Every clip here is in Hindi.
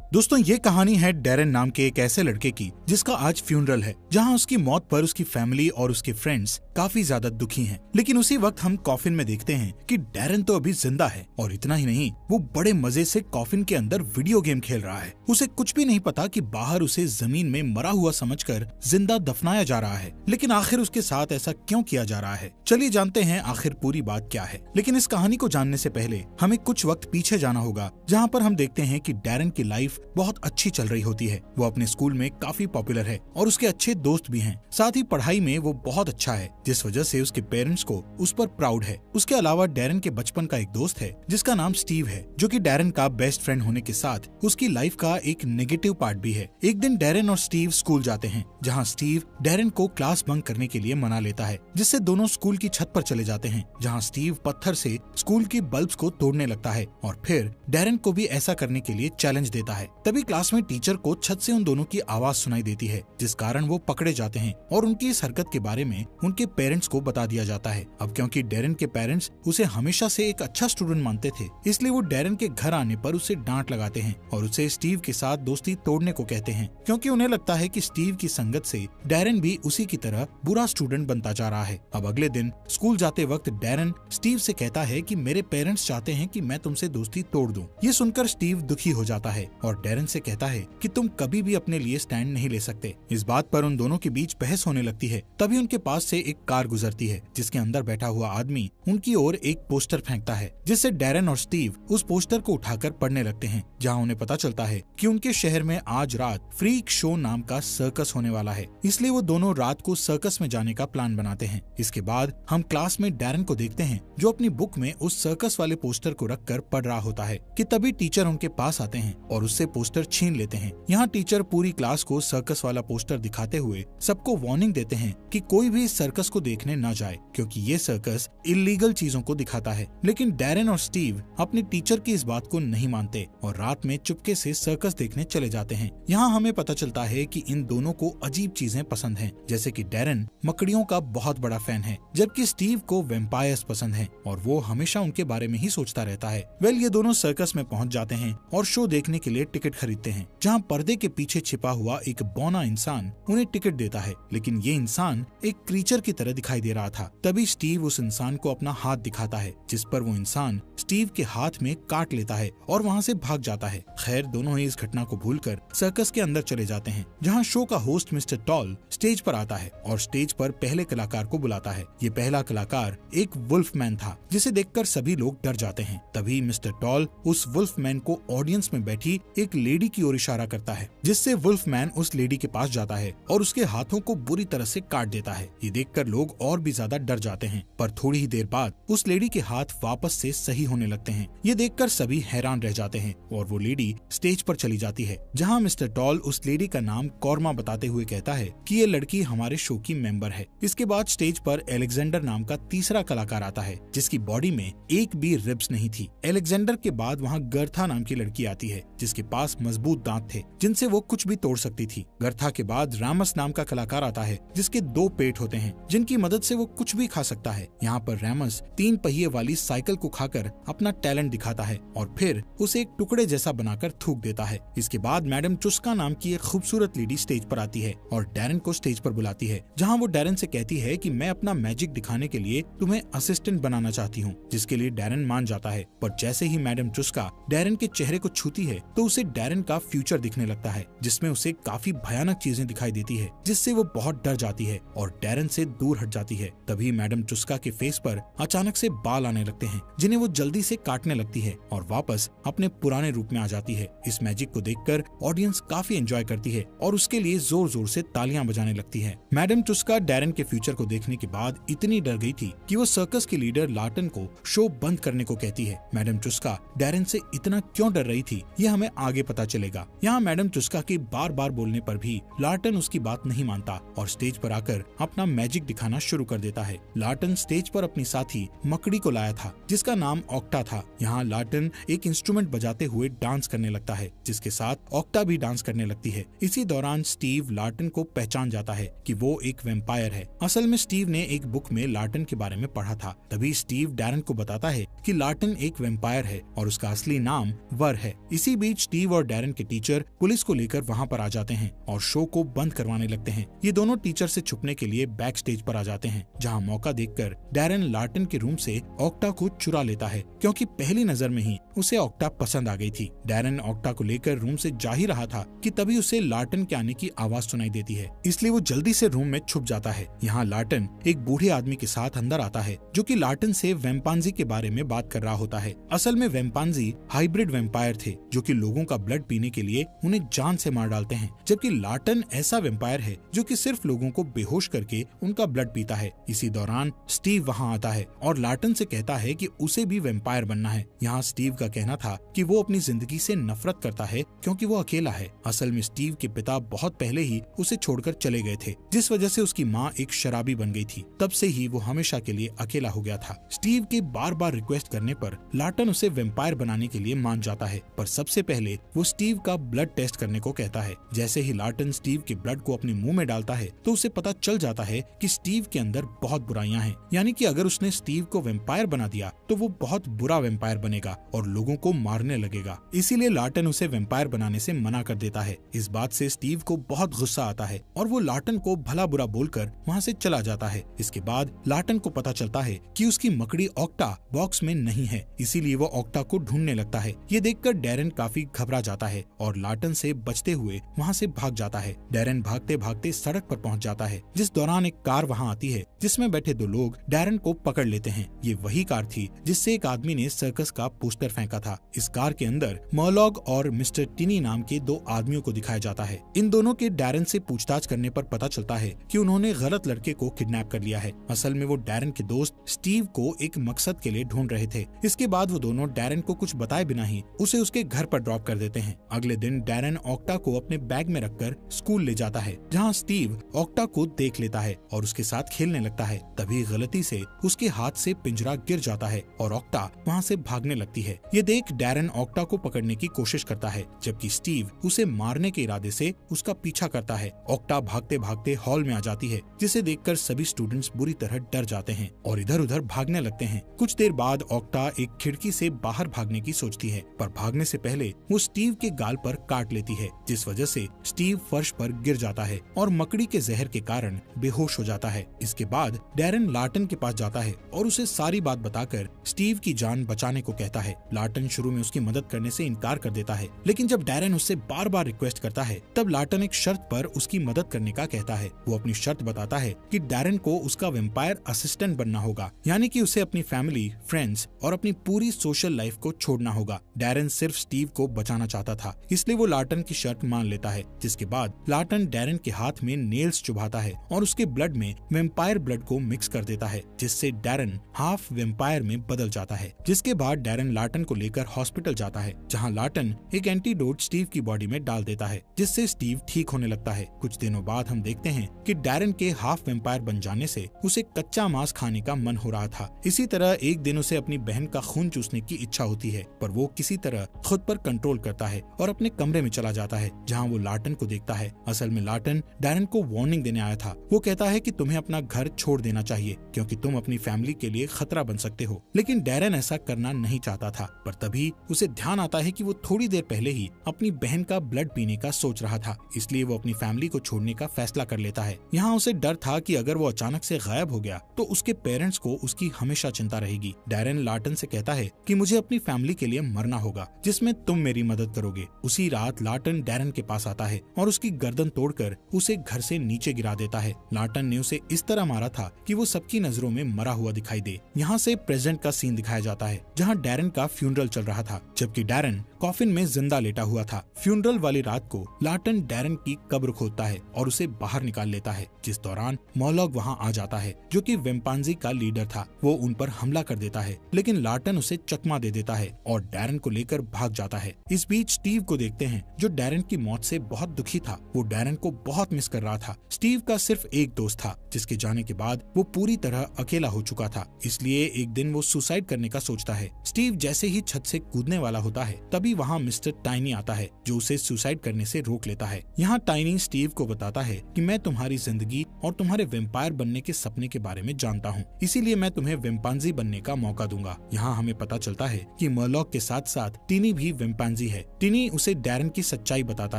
दोस्तों, ये कहानी है डैरेन नाम के एक ऐसे लड़के की जिसका आज फ्यूनरल है, जहां उसकी मौत पर उसकी फैमिली और उसके फ्रेंड्स काफी ज्यादा दुखी हैं। लेकिन उसी वक्त हम कॉफिन में देखते हैं कि डैरेन तो अभी जिंदा है, और इतना ही नहीं, वो बड़े मजे से कॉफिन के अंदर वीडियो गेम खेल रहा है। उसे कुछ भी नहीं पता कि बाहर उसे जमीन में मरा हुआ समझकर जिंदा दफनाया जा रहा है। लेकिन आखिर उसके साथ ऐसा क्यों किया जा रहा है, चलिए जानते हैं आखिर पूरी बात क्या है। लेकिन इस कहानी को जानने से पहले हमें कुछ वक्त पीछे जाना होगा, जहाँ पर हम देखते हैं कि डैरेन की लाइफ बहुत अच्छी चल रही होती है। वो अपने स्कूल में काफी पॉपुलर है और उसके अच्छे दोस्त भी हैं। साथ ही पढ़ाई में वो बहुत अच्छा है, जिस वजह से उसके पेरेंट्स को उस पर प्राउड है। उसके अलावा डैरेन के बचपन का एक दोस्त है जिसका नाम स्टीव है, जो कि डैरेन का बेस्ट फ्रेंड होने के साथ उसकी लाइफ का एक नेगेटिव पार्ट भी है। एक दिन डैरेन और स्टीव स्कूल जाते हैं, जहाँ स्टीव डैरेन को क्लास बंक करने के लिए मना लेता है, जिससे दोनों स्कूल की छत पर चले जाते हैं, जहाँ स्टीव पत्थर से स्कूल की बल्ब्स को तोड़ने लगता है और फिर डैरेन को भी ऐसा करने के लिए चैलेंज देता है। तभी क्लास में टीचर को छत से उन दोनों की आवाज सुनाई देती है, जिस कारण वो पकड़े जाते हैं और उनकी इस हरकत के बारे में उनके पेरेंट्स को बता दिया जाता है। अब क्योंकि डैरेन के पेरेंट्स उसे हमेशा से एक अच्छा स्टूडेंट मानते थे, इसलिए वो डैरेन के घर आने पर उसे डांट लगाते हैं और उसे स्टीव के साथ दोस्ती तोड़ने को कहते हैं, क्योंकि उन्हें लगता है कि स्टीव की संगत से डैरेन भी उसी की तरह बुरा स्टूडेंट बनता जा रहा है। अब अगले दिन स्कूल जाते वक्त डैरेन स्टीव से कहता है कि मेरे पेरेंट्स चाहते हैं कि मैं तुमसे दोस्ती तोड़ दूं। ये सुनकर स्टीव दुखी हो जाता है और डैरेन से कहता है कि तुम कभी भी अपने लिए स्टैंड नहीं ले सकते। इस बात पर उन दोनों के बीच बहस होने लगती है। तभी उनके पास से एक कार गुजरती है, जिसके अंदर बैठा हुआ आदमी उनकी ओर एक पोस्टर फेंकता है, जिससे डैरेन और स्टीव उस पोस्टर को उठाकर पढ़ने लगते हैं, जहां उन्हें पता चलता है कि उनके शहर में आज रात फ्रीक शो नाम का सर्कस होने वाला है। इसलिए वो दोनों रात को सर्कस में जाने का प्लान बनाते हैं। इसके बाद हम क्लास में डैरेन को देखते हैं, जो अपनी बुक में उस सर्कस वाले पोस्टर को रखकर पढ़ रहा होता है कि तभी टीचर उनके पास आते हैं और उससे पोस्टर छीन लेते हैं। यहाँ टीचर पूरी क्लास को सर्कस वाला पोस्टर दिखाते हुए सबको वार्निंग देते हैं कि कोई भी इस सर्कस को देखने न जाए, क्योंकि ये सर्कस इलीगल चीजों को दिखाता है। लेकिन डैरेन और स्टीव अपने टीचर की इस बात को नहीं मानते और रात में चुपके से सर्कस देखने चले जाते हैं। यहाँ हमें पता चलता है कि इन दोनों को अजीब चीजें पसंद हैं, जैसे कि डैरेन मकड़ियों का बहुत बड़ा फैन है, जबकि स्टीव को वैम्पायर्स पसंद है और वो हमेशा उनके बारे में ही सोचता रहता है। ये दोनों सर्कस में पहुँच जाते हैं और शो देखने के लिए टिकट खरीदते हैं, जहाँ पर्दे के पीछे छिपा हुआ एक बौना इंसान उन्हें टिकट देता है। लेकिन ये इंसान एक क्रीचर की तरह दिखाई दे रहा था। तभी स्टीव उस इंसान को अपना हाथ दिखाता है, जिस पर वो इंसान स्टीव के हाथ में काट लेता है और वहाँ से भाग जाता है। खैर, दोनों ही इस घटना को भूलकर सर्कस के अंदर चले जाते हैं, जहाँ शो का होस्ट मिस्टर टॉल स्टेज पर आता है और स्टेज पर पहले कलाकार को बुलाता है। ये पहला कलाकार एक वुल्फ मैन था, जिसे देखकर सभी लोग डर जाते हैं। तभी मिस्टर टॉल उस वुल्फ मैन को ऑडियंस में बैठी एक लेडी की ओर इशारा करता है, जिससे वुल्फ मैन उस लेडी के पास जाता है और उसके हाथों को बुरी तरह से काट देता है। ये देखकर लोग और भी ज्यादा डर जाते हैं, पर थोड़ी ही देर बाद उस लेडी के हाथ वापस से सही होने लगते हैं। ये देखकर सभी हैरान रह जाते हैं और वो लेडी स्टेज पर चली जाती है, जहाँ मिस्टर टॉल उस लेडी का नाम कॉर्मा बताते हुए कहता है कि ये लड़की हमारे शो की मेंबर है। इसके बाद स्टेज पर एलेक्जेंडर नाम का तीसरा कलाकार आता है, जिसकी बॉडी में एक भी रिब्स नहीं थी। एलेक्जेंडर के बाद वहाँ गर्था नाम की लड़की आती है, जिसके पास मजबूत दांत थे, जिनसे वो कुछ भी तोड़ सकती थी। गर्था के बाद रामस नाम का कलाकार आता है, जिसके 2 पेट होते हैं, जिनकी मदद से वो कुछ भी खा सकता है। यहाँ पर रामस 3 पहिए वाली साइकिल को खाकर अपना टैलेंट दिखाता है और फिर उसे एक टुकड़े जैसा बनाकर थूक देता है। इसके बाद मैडम चुस्का नाम की एक खूबसूरत लेडी स्टेज पर आती है और डैरेन को स्टेज पर बुलाती है, जहाँ वो डैरेन से कहती है कि मैं अपना मैजिक दिखाने के लिए तुम्हें असिस्टेंट बनाना चाहती हूँ, जिसके लिए डैरेन मान जाता है। पर जैसे ही मैडम चुस्का डैरेन के चेहरे को छूती है, तो उसे डैरेन का फ्यूचर दिखने लगता है, जिसमें उसे काफी भयानक चीजें दिखाई देती है, जिससे वो बहुत डर जाती है और डैरेन से दूर हट जाती है। तभी मैडम चुस्का के फेस पर अचानक से बाल आने लगते हैं, जिन्हें वो जल्दी से काटने लगती है और वापस अपने पुराने रूप में आ जाती है। इस मैजिक को देखकर ऑडियंस काफी एंजॉय करती है और उसके लिए जोर जोर से तालियां बजाने लगती है। मैडम चुस्का डैरेन के फ्यूचर को देखने के बाद इतनी डर गई थी कि वो सर्कस के लीडर लार्टन को शो बंद करने को कहती है। मैडम चुस्का डैरेन से इतना क्यों डर रही थी, ये हमें आगे पता चलेगा। यहाँ मैडम चुस्का के बार बार बोलने पर भी लार्टन उसकी बात नहीं मानता और स्टेज पर आकर अपना मैजिक दिखाना शुरू कर देता है। लार्टन स्टेज पर अपनी साथी मकड़ी को लाया था, जिसका नाम ऑक्टा था। यहाँ लार्टन एक इंस्ट्रूमेंट बजाते हुए डांस करने लगता है, जिसके साथ ऑक्टा भी डांस करने लगती है। इसी दौरान स्टीव लार्टन को पहचान जाता है कि वो एक वेम्पायर है। असल में स्टीव ने एक बुक में लार्टन के बारे में पढ़ा था। तभी स्टीव डैरन को बताता है कि लार्टन एक वेम्पायर है और उसका असली नाम वर है। इसी बीच स्टीव और डैरन के टीचर पुलिस को लेकर वहाँ पर आ जाते हैं और शो को बंद करवाने लगते हैं। ये दोनों टीचर से छुपने के लिए बैक स्टेज पर आ जाते हैं, जहाँ मौका देखकर डैरन लार्टन के रूम से ऑक्टा को चुरा लेता है, क्योंकि पहली नजर में ही उसे ऑक्टा पसंद आ गई थी। डैरन ऑक्टा को लेकर रूम से जा ही रहा था कि तभी उसे लार्टन के आने की आवाज सुनाई देती है, इसलिए वो जल्दी से रूम में छुप जाता है। यहाँ लार्टन एक बूढ़े आदमी के साथ अंदर आता है, जो कि लार्टन से वेम्पांजी के बारे में बात कर रहा होता है। असल में वेम्पांजी हाइब्रिड वेम्पायर थे, जो कि लोगों का ब्लड पीने के लिए उन्हें जान से मार डालते हैं, जबकि लार्टन ऐसा वेम्पायर है जो कि सिर्फ लोगों को बेहोश करके उनका ब्लड पीता है। इसी दौरान स्टीव वहाँ आता है और लार्टन से कहता है कि उसे भी वेम्पायर बनना है। यहाँ स्टीव का कहना था कि वो अपनी जिंदगी से नफरत करता है क्योंकि वो अकेला है। असल में स्टीव के पिता बहुत पहले ही उसे छोड़कर चले गए थे, जिस वजह से उसकी माँ एक शराबी बन गई थी। तब से ही वो हमेशा के लिए अकेला हो गया था। स्टीव के बार बार रिक्वेस्ट करने पर लार्टन उसे वेम्पायर बनाने के लिए मान जाता है, पर सबसे पहले वो स्टीव का ब्लड टेस्ट करने को कहता है। जैसे ही लार्टन स्टीव के ब्लड को अपने मुंह में डालता है तो उसे पता चल जाता है कि स्टीव के अंदर बहुत बुराइयां हैं, यानी कि अगर उसने स्टीव को वेम्पायर बना दिया तो वो बहुत बुरा वेम्पायर बनेगा और लोगों को मारने लगेगा। इसीलिए लार्टन उसे वेम्पायर बनाने से मना कर देता है। इस बात से स्टीव को बहुत गुस्सा आता है और वो लार्टन को भला बुरा बोलकर वहाँ से चला जाता है। इसके बाद लार्टन को पता चलता है कि उसकी मकड़ी ऑक्टा बॉक्स में नहीं है, इसीलिए वो ऑक्टा को ढूंढने लगता है। ये देखकर डैरन काफी घबरा जाता है और लार्टन से बचते हुए वहाँ से भाग जाता है। डैरन भागते भागते सड़क पर पहुँच जाता है, जिस दौरान एक कार वहाँ आती है, जिसमें बैठे दो लोग डैरन को पकड़ लेते हैं। ये वही कार थी जिससे एक आदमी ने सर्कस का पोस्टर फेंका था। इस कार के अंदर मर्लॉग और मिस्टर टिनी नाम के दो आदमियों को दिखाया जाता है। इन दोनों के डैरन से पूछताछ करने पर पता चलता है कि उन्होंने गलत लड़के को किडनैप कर लिया है। असल में वो डैरन के दोस्त स्टीव को एक मकसद के लिए ढूंढ रहे थे। इसके बाद वो दोनों डैरन को कुछ बताए बिना ही उसे उसके घर पर ड्रॉप कर देते हैं। अगले दिन डैरन ऑक्टा को अपने बैग में रखकर स्कूल ले जाता है, जहाँ स्टीव ऑक्टा को देख लेता है और उसके साथ खेलने लगता है। तभी गलती से उसके हाथ से पिंजरा गिर जाता है और ऑक्टा वहाँ से भागने लगती है। ये देख डैरन ऑक्टा को पकड़ने की कोशिश करता है, जबकि स्टीव उसे मारने के इरादे से उसका पीछा करता है। ऑक्टा भागते भागते हॉल में आ जाती है, जिसे देखकर सभी स्टूडेंट्स बुरी तरह डर जाते हैं और इधर उधर भागने लगते हैं। कुछ देर बाद ऑक्टा एक खिड़की से बाहर भागने की सोचती है, पर भागने से पहले वो स्टीव के गाल पर काट लेती है, जिस वजह से स्टीव फर्श पर गिर जाता है और मकड़ी के जहर के कारण बेहोश हो जाता है। इसके बाद डैरन लार्टन के पास जाता है और उसे सारी बात बताकर स्टीव की जान बचाने को कहता है। लार्टन शुरू में उसकी मदद करने से इनकार कर देता है, लेकिन जब डैरन उससे बार बार रिक्वेस्ट करता है तब लार्टन एक शर्त पर उसकी मदद करने का कहता है। वो अपनी शर्त बताता है कि डैरन को उसका वेम्पायर असिस्टेंट बनना होगा, यानी कि उसे अपनी फैमिली, फ्रेंड्स और अपनी पूरी सोशल लाइफ को छोड़ना होगा। डैरन सिर्फ स्टीव को बचाना चाहता था, इसलिए वो लार्टन की शर्त मान लेता है। जिसके बाद लार्टन डैरन के हाथ में नेल्स चुभाता है और उसके ब्लड में वेम्पायर ब्लड को मिक्स कर देता है, जिससे डैरन हाफ वेम्पायर में बदल जाता है। जिसके बाद डैरन लार्टन को लेकर हॉस्पिटल जाता है, जहां लार्टन एक एंटीडोट स्टीव की बॉडी में डाल देता है, जिससे स्टीव ठीक होने लगता है। कुछ दिनों बाद हम देखते हैं कि डैरन के हाफ वेम्पायर बन जाने से उसे कच्चा मांस खाने का मन हो रहा था। इसी तरह एक दिन उसे अपनी बहन का खून चूसने की इच्छा होती है, पर वो किसी तरह खुद पर कंट्रोल करता है और अपने कमरे में चला जाता है, जहाँ वो लार्टन को देखता है। असल में लार्टन डैरन को वार्निंग देने आया था। वो कहता है कि तुम्हें अपना घर छोड़ देना चाहिए, क्योंकि तुम अपनी फैमिली के लिए खतरा बन सकते हो। लेकिन डैरन ऐसा करना नहीं चाहता था, पर तभी उसे ध्यान आता है कि वो थोड़ी देर पहले ही अपनी बहन का ब्लड पीने का सोच रहा था, इसलिए वो अपनी फैमिली को छोड़ने का फैसला कर लेता है। यहाँ उसे डर था कि अगर वो अचानक से गायब हो गया तो उसके पेरेंट्स को उसकी हमेशा चिंता रहेगी। डैरन लार्टन से कहता है कि मुझे अपनी फैमिली के लिए मरना होगा, जिसमें तुम मेरी मदद करोगे। उसी रात लार्टन डैरन के पास आता है और उसकी गर्दन तोड़कर उसे घर से नीचे गिरा देता है। लार्टन ने उसे इस तरह मारा था कि वो सबकी नजरों में मरा हुआ दिखाई दे। यहाँ से प्रेजेंट का सीन दिखाया जाता है, जहाँ डैरन का फ्यूनरल चल रहा था, जबकि डैरन कॉफिन में जिंदा लेटा हुआ था। फ्यूनरल वाली रात को लार्टन डैरन की कब्र खोदता है और उसे बाहर निकाल लेता है, जिस दौरान मॉर्लॉग वहाँ आ जाता है, जो कि वेम्पांजी का लीडर था। वो उन पर हमला कर देता है, लेकिन लार्टन उसे चकमा दे देता है और डैरन को लेकर भाग जाता है। इस बीच स्टीव को देखते हैं, जो डैरन की मौत से बहुत दुखी था। वो डैरन को बहुत मिस कर रहा था। स्टीव का सिर्फ एक दोस्त था, जिसके जाने के बाद वो पूरी तरह अकेला हो चुका था, इसलिए एक दिन वो सुसाइड करने का सोचता है। स्टीव जैसे ही छत से कूदने वाला होता है तभी वहाँ मिस्टर टाइनी आता है जो उसे सुसाइड करने से रोक लेता है। यहाँ टाइनी स्टीव को बताता है कि मैं तुम्हारी जिंदगी और तुम्हारे वेम्पायर बनने के सपने के बारे में जानता हूँ, इसीलिए मैं तुम्हें वेम्पांजी बनने का मौका दूंगा। यहाँ हमें पता चलता है कि मरलॉक के साथ साथ टिनी भी वेम्पांजी है। टिनी उसे डैरेन की सच्चाई बताता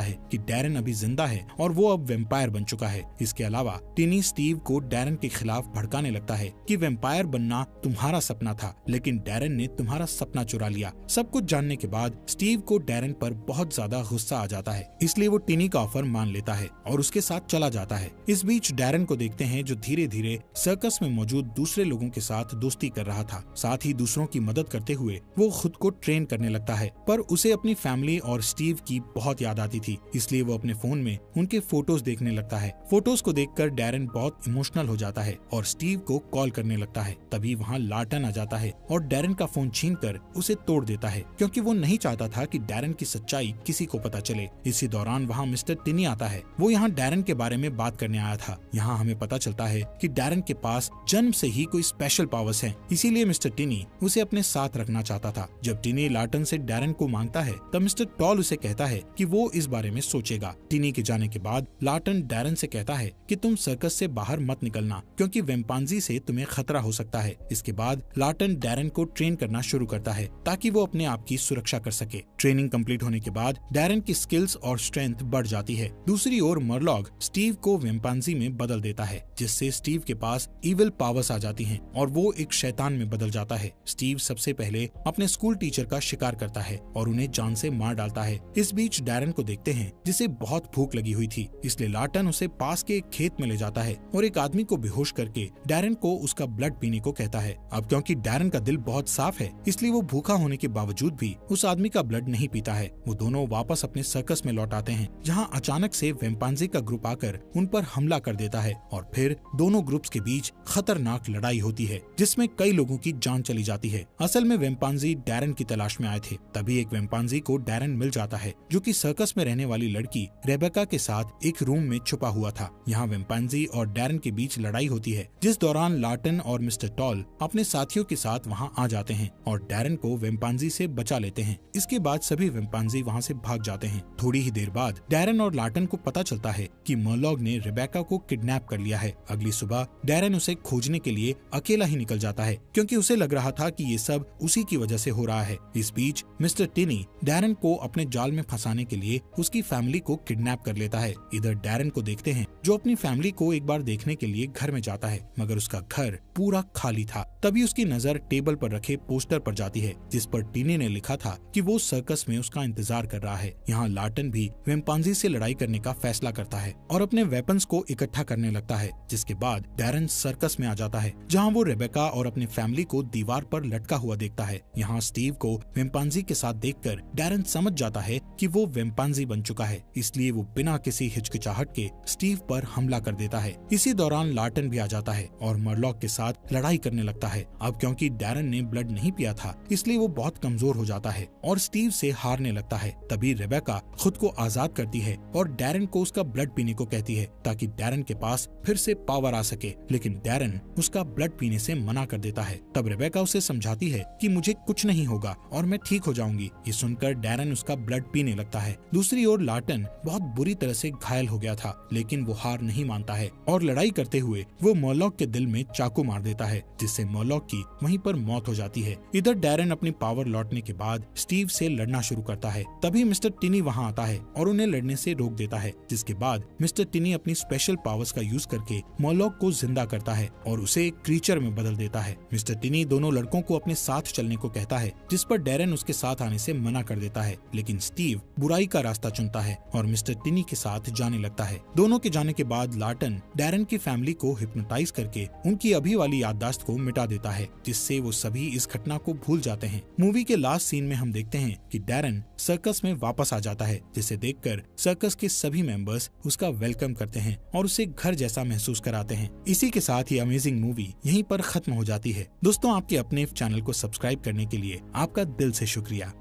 है कि डैरेन अभी जिंदा है और वो अब वेम्पायर बन चुका है। इसके अलावा टिनी स्टीव को डैरेन के खिलाफ भड़काने लगता है कि वेम्पायर बनना तुम्हारा सपना था, लेकिन डैरेन ने तुम्हारा सपना चुरा लिया। सब कुछ जानने के बाद स्टीव को डैरेन पर बहुत ज्यादा गुस्सा आ जाता है, इसलिए वो टिनी का ऑफर मान लेता है और उसके साथ चला जाता है। इस बीच डैरेन को देखते हैं जो धीरे धीरे सर्कस में मौजूद दूसरे लोगों के साथ दोस्ती कर रहा था। साथ ही दूसरों की मदद करते हुए वो खुद को ट्रेन करने लगता है, पर उसे अपनी फैमिली और स्टीव की बहुत याद आती थी, इसलिए वो अपने फोन में उनके फोटोज देखने लगता है। फोटोज को देखकर डैरेन बहुत इमोशनल हो जाता है और स्टीव को कॉल करने लगता है। तभी वहाँ लार्टन आ जाता है और डैरेन का फोन छीनकर उसे तोड़ देता है, क्योंकि वो नहीं चाहता था कि डैरेन की सच्चाई किसी को पता चले। इसी दौरान वहाँ मिस्टर टिनी आता है। वो यहाँ डैरेन के बारे में बात करने आया था। यहाँ हमें पता चलता है कि डैरेन के पास जन्म से ही कोई स्पेशल पावर्स हैं, इसीलिए मिस्टर टिनी उसे अपने साथ रखना चाहता था। जब टिनी लार्टन से डैरेन को मांगता है तब मिस्टर टॉल उसे कहता है कि वो इस बारे में सोचेगा। टिनी के जाने के बाद लार्टन डैरेन से कहता है कि तुम सर्कस से बाहर मत निकलना, क्योंकि वेम्पांजी से तुम्हें खतरा हो सकता है। इसके बाद लार्टन डैरेन को ट्रेन करना शुरू करता है ताकि वो अपने आप की सुरक्षा कर सके। ट्रेनिंग कंप्लीट होने के बाद डैरेन की स्किल्स और स्ट्रेंथ बढ़ जाती है। दूसरी ओर मरलॉक स्टीव को वेम्पांजी में बदल देता है, जिससे स्टीव के पास इविल पावर्स आ जाती हैं और वो एक शैतान में बदल जाता है। स्टीव सबसे पहले अपने स्कूल टीचर का शिकार करता है और उन्हें जान से मार डालता है। इस बीच डैरेन को देखते हैं जिसे बहुत भूख लगी हुई थी, इसलिए लार्टन उसे पास के एक खेत में ले जाता है और एक आदमी को बेहोश करके डैरेन को उसका ब्लड पीने को कहता है। अब क्योंकि डैरेन का दिल बहुत साफ है, इसलिए वो भूखा होने के बावजूद भी उस आदमी का ब्लड नहीं पीता है। वो दोनों वापस अपने सर्कस में लौट आते हैं, जहाँ अचानक से वेम्पांजी का ग्रुप आकर उन पर हमला कर देता है और फिर दोनों ग्रुप्स के बीच खतरनाक लड़ाई होती है, जिसमें कई लोगों की जान चली जाती है। असल में वेम्पांजी डैरेन की तलाश में आए थे। तभी एक वेम्पांजी को डैरेन मिल जाता है, जो कि सर्कस में रहने वाली लड़की रेबेका के साथ एक रूम में छुपा हुआ था। यहाँ वेम्पांजी और डैरेन के बीच लड़ाई होती है, जिस दौरान लार्टन और मिस्टर टॉल अपने साथियों के साथ वहाँ आ जाते हैं और डैरेन को वेम्पांजी से बचा लेते हैं। इसके बाद सभी वेम्पांजी वहाँ से भाग जाते हैं। थोड़ी ही देर बाद डैरेन और लार्टन को पता चलता है कि मरलॉक ने रेबेका को किडनैप कर लिया है। अगली सुबह डैरेन उसे खोजने के लिए अकेला ही निकल जाता है, क्योंकि उसे लग रहा था कि ये सब उसी की वजह से हो रहा है। इस बीच मिस्टर टिनी डैरेन को अपने जाल में फंसाने के लिए उसकी फैमिली को किडनैप कर लेता है। इधर डैरेन को देखते हैं जो अपनी फैमिली को एक बार देखने के लिए घर में जाता है, मगर उसका घर पूरा खाली था। तभी उसकी नजर टेबल पर रखे पोस्टर पर जाती है, जिस पर टिनी ने लिखा था कि वो सर्कस में उसका इंतजार कर रहा है। यहाँ लार्टन भी वेम्पांजी से लड़ाई करने का फैसला करता है और अपने वेपन्स को इकट्ठा करने लगता है। जिसके बाद डैरेन सर्कस में आ जाता है, जहाँ वो रेबेका और अपनी फैमिली को दीवार पर लटका हुआ देखता है। यहाँ स्टीव को वेम्पांजी के साथ देखकर डैरेन समझ जाता है कि वो वेम्पांजी बन चुका है, इसलिए वो बिना किसी हिचकिचाहट के स्टीव पर हमला कर देता है। इसी दौरान लार्टन भी आ जाता है और मरलॉक के साथ लड़ाई करने लगता है। अब क्योंकि डैरेन ने ब्लड नहीं पिया था, इसलिए वो बहुत कमजोर हो जाता है और स्टीव से हारने लगता है। तभी रेबेका खुद को आजाद करती है और डैरेन को उसका ब्लड पीने को कहती है, ताकि डैरेन के पास फिर से पावर आ सके, लेकिन डैरेन उसका ब्लड पीने से मना कर देता है। तब रेबेका उसे समझाती है कि मुझे कुछ नहीं होगा और मैं ठीक हो जाऊंगी। ये सुनकर डैरेन उसका ब्लड पीने लगता है। दूसरी ओर लार्टन बहुत बुरी तरह से घायल हो गया था, लेकिन वो हार नहीं मानता है और लड़ाई करते हुए वो मरलॉक के दिल में चाकू मार देता है, जिससे मरलॉक की वहीं पर मौत हो जाती है। इधर डैरेन अपनी पावर लौटने के बाद स्टीव से लड़ना शुरू करता है। तभी मिस्टर टिनी वहाँ आता है और उन्हें लड़ने से रोक देता है, जिसके बाद मिस्टर टिनी अपनी स्पेशल पावर्स का यूज करके मरलॉक को जिंदा करता है और उसे एक क्रीचर में बदल देता है। मिस्टर टिनी दोनों लड़कों को अपने साथ चलने को कहता है, जिस पर डैरेन उसके साथ आने से मना कर देता है, लेकिन स्टीव बुराई का रास्ता चुनता है और मिस्टर टिनी के साथ जाने लगता है। दोनों के जाने के बाद लार्टन डैरेन की फैमिली को हिप्नोटाइज करके उनकी अभी वाली याददाश्त को मिटा देता है, जिससे वो सभी इस घटना को भूल जाते हैं। मूवी के लास्ट सीन में हम देखते हैं कि डैरेन सर्कस में वापस आ जाता है, जिसे देखकर सर्कस के सभी मेंबर्स उसका वेलकम करते हैं और उसे घर जैसा महसूस कराते हैं। इसी के साथ ये अमेजिंग मूवी यहीं पर खत्म हो जाती है। दोस्तों, आपके अपने चैनल को सब्सक्राइब करने के लिए आपका दिल से शुक्रिया।